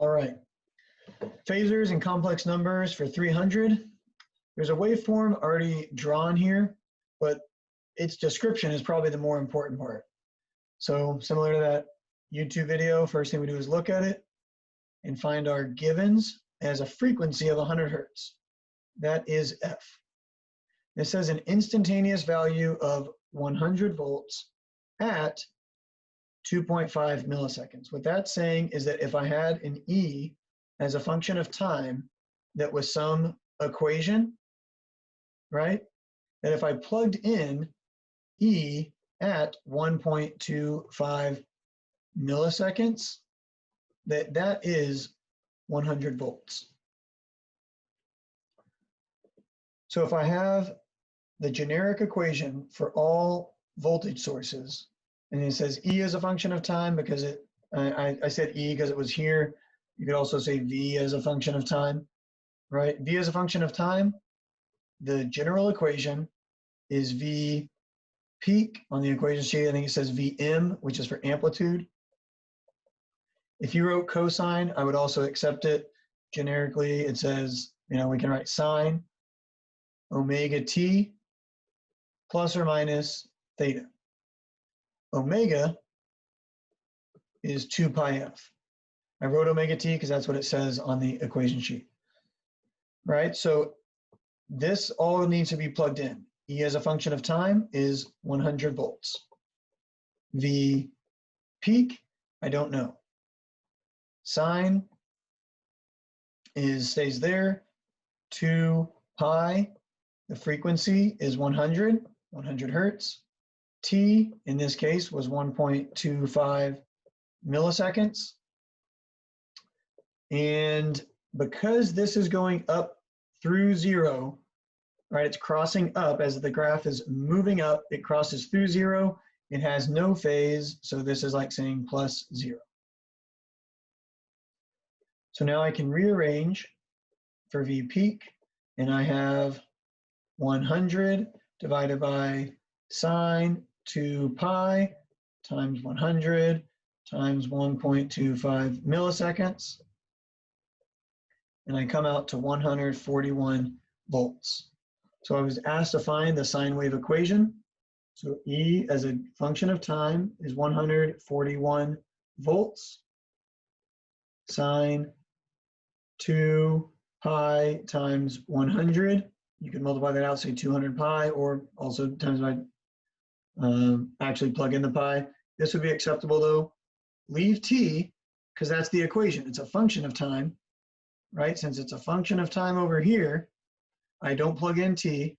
All right. Phasors and complex numbers for 300. There's a waveform already drawn here, but its description is probably the more important part. So similar to that YouTube video, first thing we do is look at it and find our givens as a frequency of 100 hertz. That is F. It says an instantaneous value of 100 volts at 2.5 milliseconds. What that's saying is that if I had an E as a function of time that was some equation, right? That if I plugged in E at 1.25 milliseconds, that is 100 volts. So if I have the generic equation for all voltage sources, and it says E as a function of time because I said E because it was here. You could also say V as a function of time, right? V as a function of time, the general equation is V peak on the equation sheet. I think it says Vm, which is for amplitude. If you wrote cosine, I would also accept it. Generically, it says, we can write sine omega t plus or minus theta. Omega is 2 pi f. I wrote omega t because that's what it says on the equation sheet, right? So this all needs to be plugged in. E as a function of time is 100 volts. The peak, I don't know. Sine stays there. 2 pi, the frequency is 100 hertz. T, in this case, was 1.25 milliseconds. And because this is going up through 0, right, it's crossing up as the graph is moving up, it crosses through 0, it has no phase, so this is like saying plus 0. So now I can rearrange for V peak, and I have 100 divided by sine 2 pi times 100 times 1.25 milliseconds. And I come out to 141 volts. So I was asked to find the sine wave equation. So E as a function of time is 141 volts. Sine 2 pi times 100. You can multiply that out, say 200 pi, or also times by actually plug in the pi. This would be acceptable though. Leave t, because that's the equation. It's a function of time, right? Since it's a function of time over here, I don't plug in t.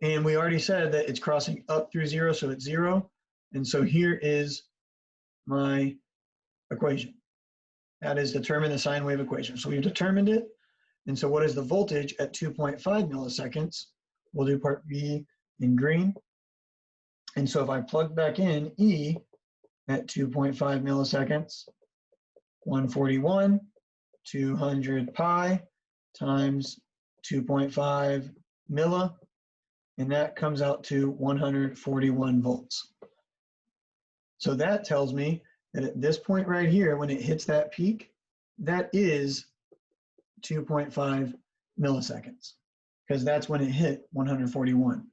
And we already said that it's crossing up through 0, so it's 0. And so here is my equation. That is determine the sine wave equation. So we've determined it. And so what is the voltage at 2.5 milliseconds? We'll do part B in green. And so if I plug back in E at 2.5 milliseconds, 141, 200 pi times 2.5 milli, and that comes out to 141 volts. So that tells me that at this point right here, when it hits that peak, that is 2.5 milliseconds, because that's when it hit 141.